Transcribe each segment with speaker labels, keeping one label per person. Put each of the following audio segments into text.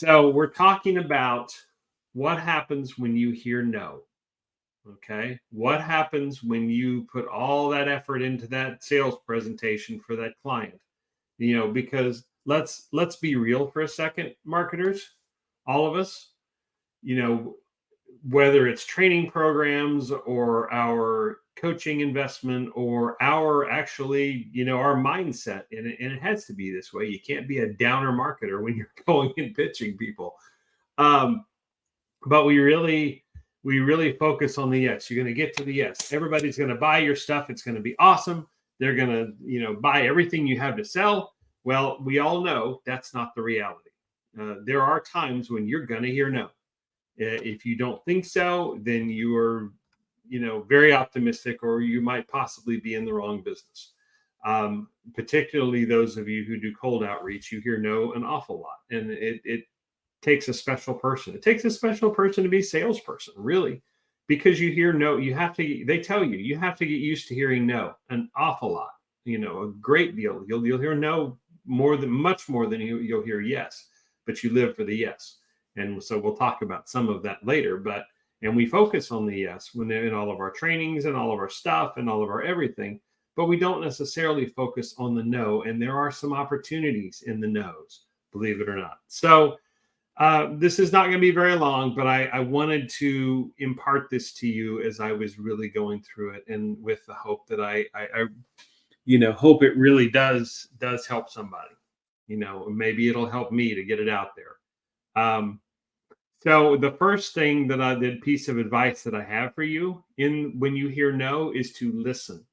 Speaker 1: So we're talking about what happens when you hear no. Okay. What happens when you put all that effort into that sales presentation for that client? Because let's be real for a second, marketers, all of us, you know, whether it's training programs or our coaching investment or our actually, our mindset, and it has to be this way. You can't be a downer marketer when you're going and pitching people. Um, but we really focus on the yes. You're going to get to the yes. Everybody's going to buy your stuff. It's going to be awesome. They're going to, buy everything you have to sell. Well, we all know that's not the reality. There are times when you're going to hear no. If you don't think so, then you are, very optimistic, or you might possibly be in the wrong business. Particularly those of you who do cold outreach, you hear no an awful lot, and it takes a special person. It takes a special person to be a salesperson, really, because you hear no. They tell you, you have to get used to hearing no an awful lot. A great deal. You'll hear no much more than you'll hear yes, but you live for the yes. And so we'll talk about some of that later, and we focus on the yes when in all of our trainings and all of our stuff and all of our everything, but we don't necessarily focus on the no. And there are some opportunities in the no's, believe it or not. So this is not going to be very long, but I wanted to impart this to you as I was really going through it, and with the hope that I hope it really does help somebody. Maybe it'll help me to get it out there. So the first thing the piece of advice that I have for you when you hear no is to listen.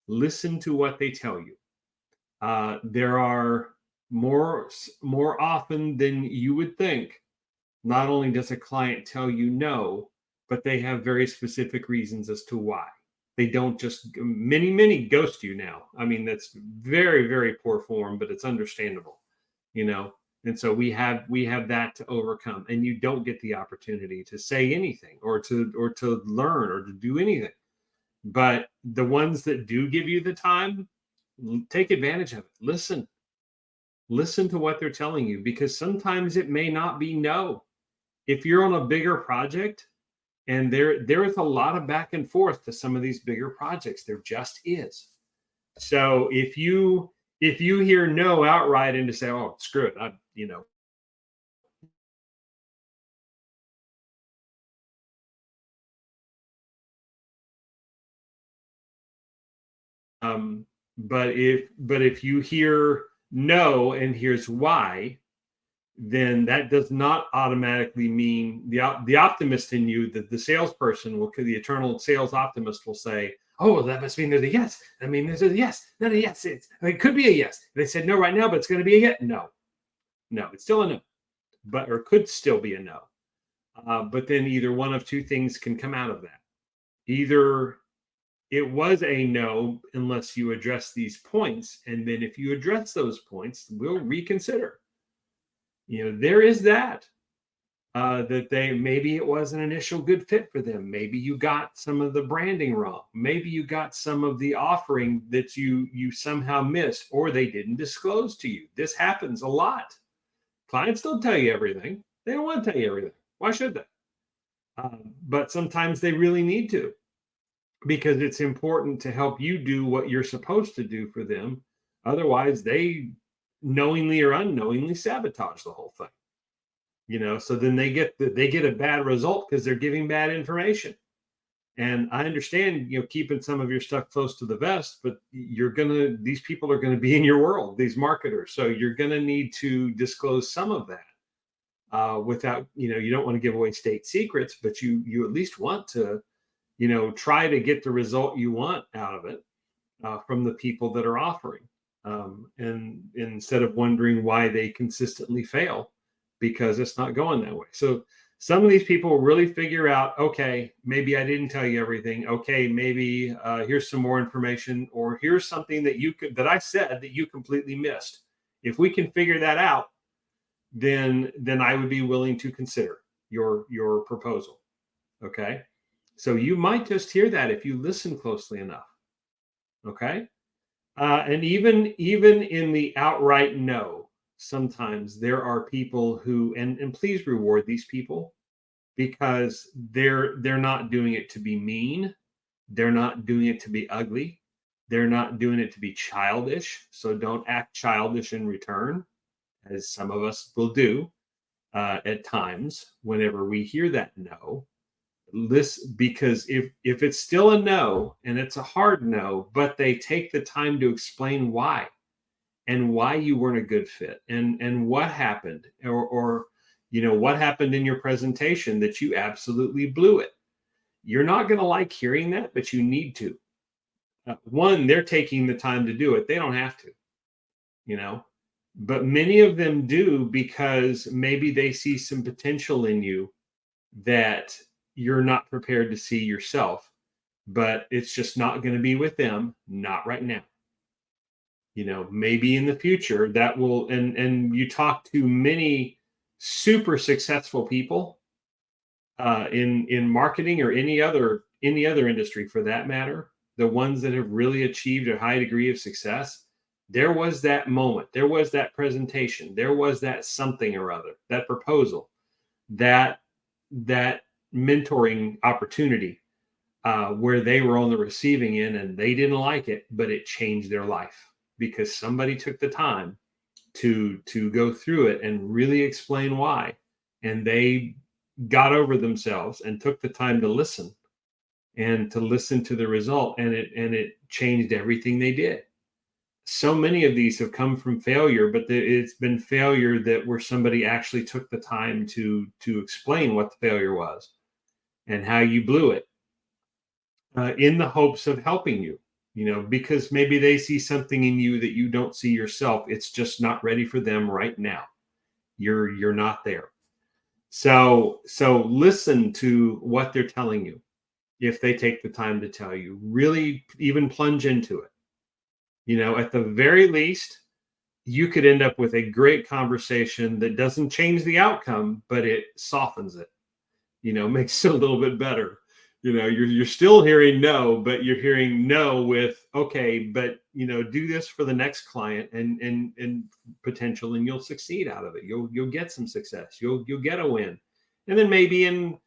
Speaker 1: Listen to what they tell you. There are more often than you would think. Not only does a client tell you no, but they have very specific reasons as to why. They don't just many ghost you now. I mean, that's very, very poor form, but it's understandable, And so we have that to overcome, and you don't get the opportunity to say anything or to learn or to do anything. But the ones that do give you the time, take advantage of it. Listen to what they're telling you, because sometimes it may not be no. If you're on a bigger project, and there is a lot of back and forth to some of these bigger projects, there just is. So if you hear no outright and to say, oh, screw it, but if you hear no and here's why, then that does not automatically mean the optimist in you, that the salesperson the eternal sales optimist will say, oh, well, that must mean there's a yes. I mean, there's a yes, not a yes. It could be a yes. They said no right now, but it's going to be a yes. No, it's still a no, or could still be a no. But then either one of two things can come out of that. Either it was a no unless you address these points, and then if you address those points, we'll reconsider. There is that maybe it was an initial good fit for them. Maybe you got some of the branding wrong. Maybe you got some of the offering that you somehow missed, or they didn't disclose to you. This happens a lot. Clients don't tell you everything. They don't want to tell you everything. Why should they? But sometimes they really need to, because it's important to help you do what you're supposed to do for them. Otherwise, they knowingly or unknowingly sabotage the whole thing. So then they get a bad result because they're giving bad information. And I understand, keeping some of your stuff close to the vest, but these people are going to be in your world, these marketers. So you're going to need to disclose some of that without, you don't want to give away state secrets, but you at least want to, try to get the result you want out of it from the people that are offering. And instead of wondering why they consistently fail, because it's not going that way. So some of these people really figure out, okay, maybe I didn't tell you everything. Okay, maybe here's some more information, or here's something that I said that you completely missed. If we can figure that out, then I would be willing to consider your proposal. Okay. So you might just hear that if you listen closely enough. Okay. And even in the outright no, sometimes there are people who, and please reward these people, because they're not doing it to be mean. They're not doing it to be ugly. They're not doing it to be childish. So don't act childish in return, as some of us will do at times whenever we hear that no. Listen, because if it's still a no and it's a hard no, but they take the time to explain why, and why you weren't a good fit, and what happened, or what happened in your presentation that you absolutely blew it. You're not going to like hearing that, but you need to. One, they're taking the time to do it. They don't have to, you know, but many of them do, because maybe they see some potential in you that you're not prepared to see yourself, but it's just not going to be with them, not right now. Maybe in the future that will, and you talk to many super successful people in marketing, or any other industry for that matter, the ones that have really achieved a high degree of success. There was that moment, there was that presentation, there was that something or other, that proposal, that mentoring opportunity, where they were on the receiving end and they didn't like it, but it changed their life because somebody took the time to go through it and really explain why, and they got over themselves and took the time to listen, and to listen to the result, and it changed everything they did. So many of these have come from failure, but it's been failure that where somebody actually took the time to explain what the failure was and how you blew it, in the hopes of helping you, because maybe they see something in you that you don't see yourself. It's just not ready for them right now. You're not there. So listen to what they're telling you. If they take the time to tell you, really even plunge into it. At the very least, you could end up with a great conversation that doesn't change the outcome, but it softens it, makes it a little bit better. You're still hearing no, but you're hearing no with, okay, but do this for the next client, and potential, and you'll succeed out of it. You'll get some success. You'll get a win. And then maybe in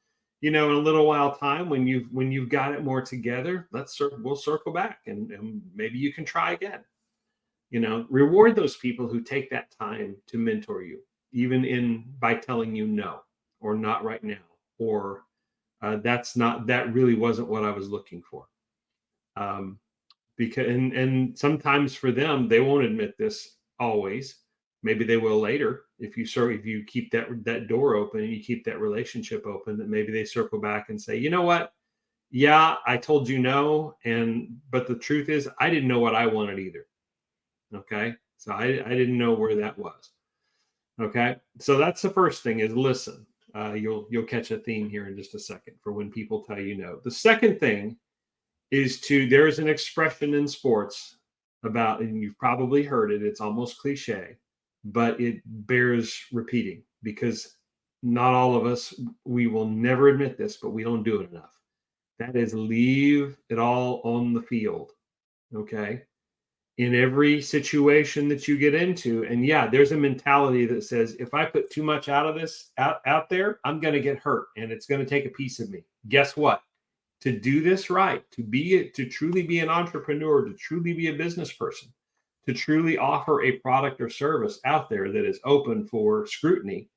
Speaker 1: a little while time, when you've got it more together, we'll circle back, and maybe you can try again. Reward those people who take that time to mentor you, even by telling you no, or not right now, or that really wasn't what I was looking for. Because and sometimes for them, they won't admit this always. Maybe they will later, if you keep that door open and you keep that relationship open, that maybe they circle back and say, you know what? Yeah, I told you no, but the truth is I didn't know what I wanted either. Okay. So I didn't know where that was. Okay. So that's the first thing, is listen. You'll catch a theme here in just a second for when people tell you no. The second thing is there's an expression in sports about, and you've probably heard it, it's almost cliche, but it bears repeating, because not all of us, we will never admit this, but we don't do it enough. That is, leave it all on the field. Okay. In every situation that you get into. And yeah, there's a mentality that says, if I put too much out there, I'm going to get hurt and it's going to take a piece of me. Guess what? To do this right, to truly be an entrepreneur, to truly be a business person, to truly offer a product or service out there that is open for scrutiny,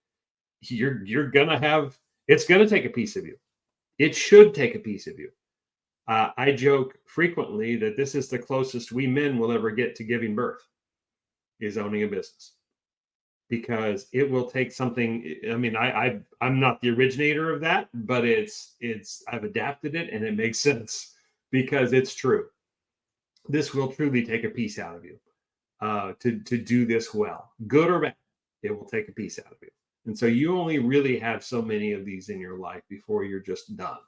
Speaker 1: you're going to have, it's going to take a piece of you. It should take a piece of you. I joke frequently that this is the closest we men will ever get to giving birth, is owning a business, because it will take something. I mean, I'm not the originator of that, but I've adapted it, and it makes sense, because it's true. This will truly take a piece out of you, to do this well, good or bad. It will take a piece out of you, and so you only really have so many of these in your life before you're just done.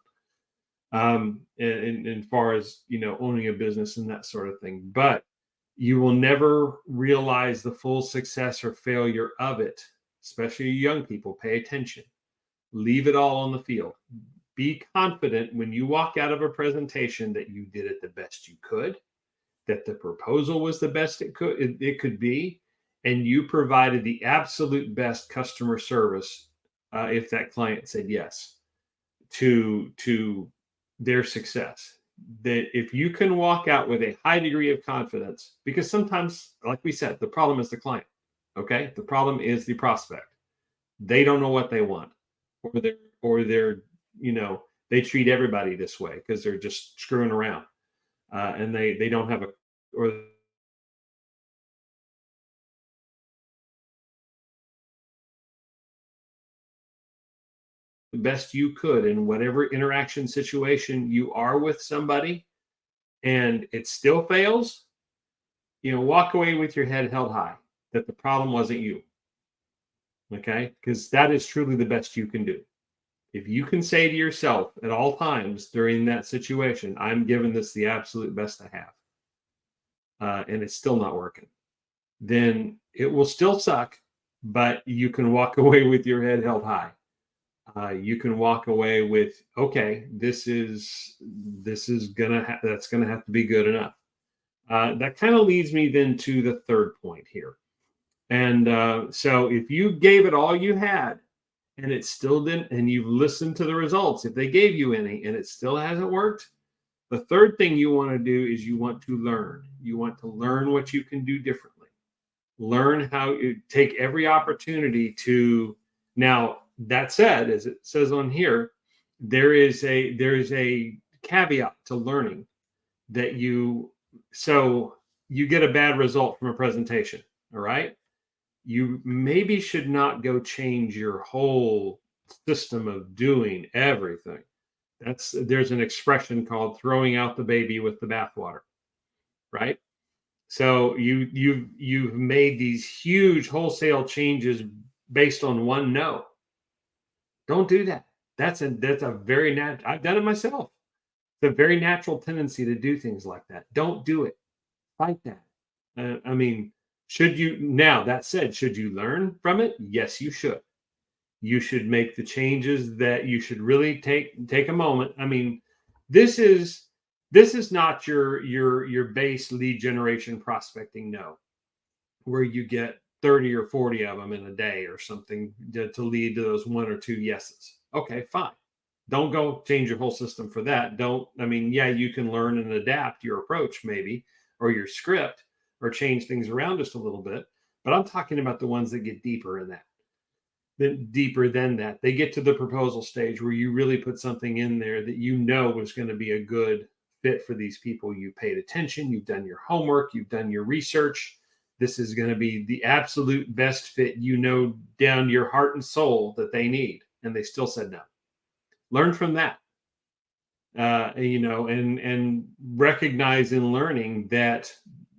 Speaker 1: And far as owning a business and that sort of thing, but you will never realize the full success or failure of it. Especially young people, pay attention. Leave it all on the field. Be confident when you walk out of a presentation that you did it the best you could, that the proposal was the best it could be, and you provided the absolute best customer service, if that client said yes to their success. That if you can walk out with a high degree of confidence, because sometimes, like we said, the problem is the client. Okay, the problem is the prospect. They don't know what they want, or they're you know they treat everybody this way because they're just screwing around, and they don't have a or the best you could in whatever interaction situation you are with somebody, and it still fails. Walk away with your head held high that the problem wasn't you. Okay, because that is truly the best you can do. If you can say to yourself at all times during that situation, I'm giving this the absolute best I have, and it's still not working, then it will still suck, but you can walk away with your head held high. You can walk away with, okay, this is that's gonna have to be good enough. That kind of leads me then to the third point here. And so if you gave it all you had and it still didn't, and you've listened to the results, if they gave you any and it still hasn't worked, the third thing you want to do is you want to learn. You want to learn what you can do differently. Learn how you take every opportunity to. Now, that said, as it says on here, there is a caveat to learning that you get a bad result from a presentation. All right, you maybe should not go change your whole system of doing everything. There's an expression called throwing out the baby with the bathwater, right? So you've made these huge wholesale changes based on one no. Don't do that. That's a very natural. I've done it myself. It's a very natural tendency to do things like that. Don't do it. Fight that. I mean, should you now? That said, should you learn from it? Yes, you should. You should make the changes that you should really take a moment. I mean, this is this is not your base lead generation prospecting no, where you get 30 or 40 of them in a day or something to lead to those one or two yeses. Okay, fine. Don't go change your whole system for that. Don't, I mean, yeah, you can learn and adapt your approach maybe, or your script, or change things around just a little bit. But I'm talking about the ones that get deeper in that. Then deeper than that, they get to the proposal stage where you really put something in there that you know was going to be a good fit for these people. You paid attention, you've done your homework, you've done your research. This is going to be the absolute best fit, down your heart and soul that they need. And they still said no. Learn from that. And recognize in learning that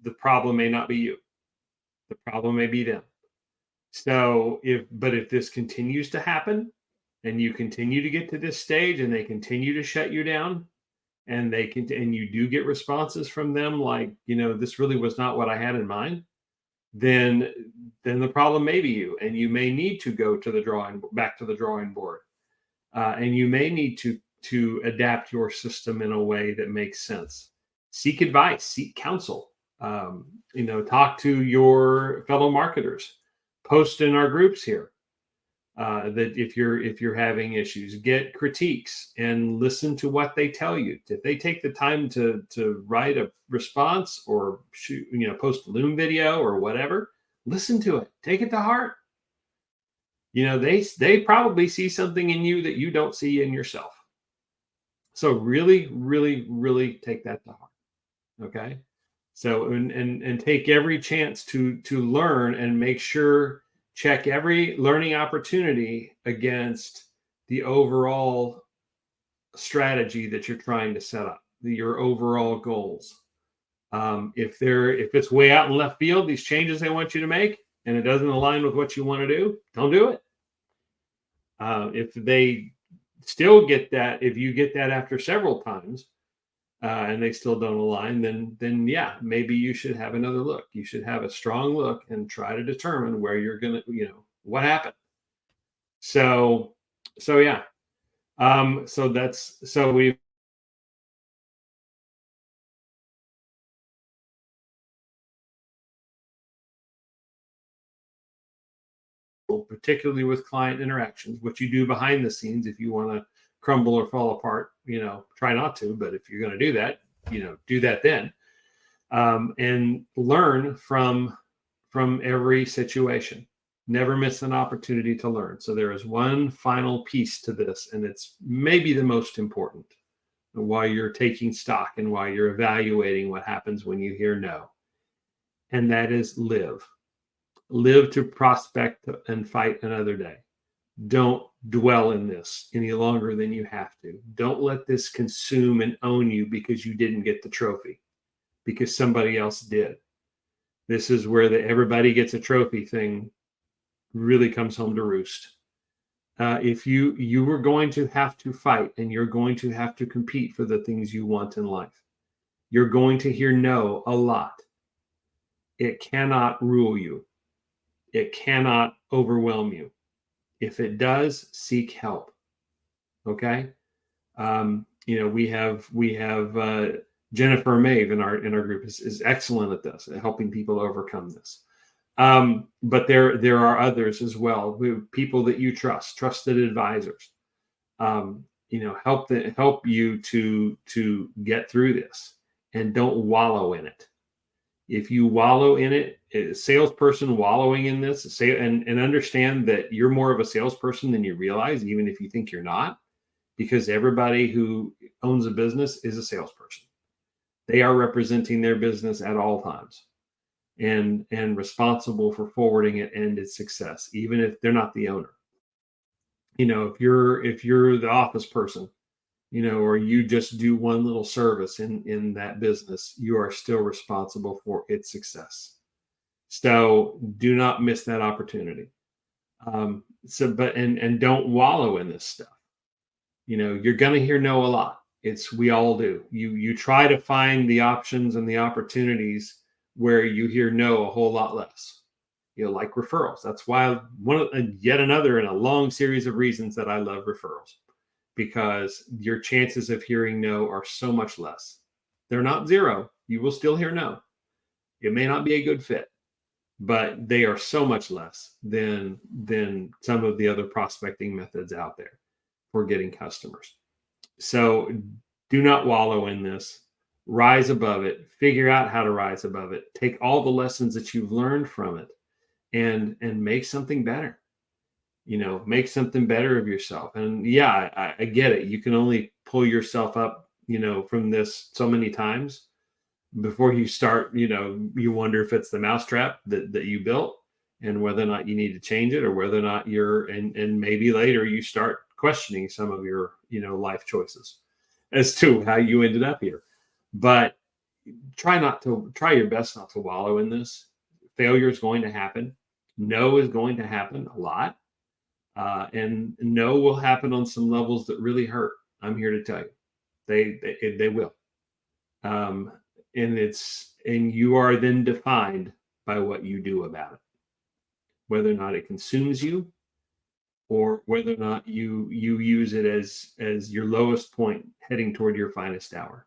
Speaker 1: the problem may not be you. The problem may be them. So if this continues to happen and you continue to get to this stage and they continue to shut you down, and you do get responses from them like, this really was not what I had in mind, then the problem may be you, and you may need to go to back to the drawing board, and you may need to adapt your system in a way that makes sense. Seek advice, seek counsel. Talk to your fellow marketers. Post in our groups here, that if you're having issues, get critiques and listen to what they tell you. If they take the time to write a response or post a Loom video or whatever, listen to it. Take it to heart. They probably see something in you that you don't see in yourself. So really, really, really take that to heart. Okay. So and take every chance to learn, and make sure, check every learning opportunity against the overall strategy that you're trying to set up, your overall goals. If it's way out in left field, these changes they want you to make, and it doesn't align with what you want to do, don't do it. If they still get that, if you get that after several times, and they still don't align, then yeah, maybe you should have another look. You should have a strong look and try to determine where you're gonna, what happened. So yeah. So we particularly with client interactions. What you do behind the scenes, if you want to crumble or fall apart, try not to, but if you're going to do that, do that then. And learn from every situation. Never miss an opportunity to learn. So there is one final piece to this, and it's maybe the most important while you're taking stock and while you're evaluating what happens when you hear no. And that is live. Live to prospect and fight another day. Don't dwell in this any longer than you have to. Don't let this consume and own you because you didn't get the trophy, because somebody else did. This is where the everybody gets a trophy thing really comes home to roost. If you were going to have to fight and you're going to have to compete for the things you want in life, you're going to hear no a lot. It cannot rule you. It cannot overwhelm you. If it does, seek help. Okay. We have Jennifer Maeve in our group is excellent at this, at helping people overcome this. But there are others as well, people that you trust, trusted advisors, help you to get through this, and don't wallow in it. If you wallow in it, a salesperson wallowing in this, and understand that you're more of a salesperson than you realize, even if you think you're not, because everybody who owns a business is a salesperson. They are representing their business at all times and responsible for forwarding it and its success, even if they're not the owner. If you're the office person, or you just do one little service in that business, you are still responsible for its success. So do not miss that opportunity. And don't wallow in this stuff. You're going to hear no a lot. We all do. You try to find the options and the opportunities where you hear no a whole lot less. Like referrals. That's why yet another in a long series of reasons that I love referrals, because your chances of hearing no are so much less. They're not zero. You will still hear no. It may not be a good fit, but they are so much less than some of the other prospecting methods out there for getting customers. So do not wallow in this. Rise above it. Figure out how to rise above it. Take all the lessons that you've learned from it and make something better. Make something better of yourself. And yeah, I get it. You can only pull yourself up, from this so many times before you start, you wonder if it's the mousetrap that you built and whether or not you need to change it, or whether or not and maybe later you start questioning some of your, life choices as to how you ended up here. But try your best not to wallow in this. Failure is going to happen. No is going to happen a lot. And no will happen on some levels that really hurt. I'm here to tell you, they will. And you are then defined by what you do about it, whether or not it consumes you, or whether or not you use it as your lowest point heading toward your finest hour.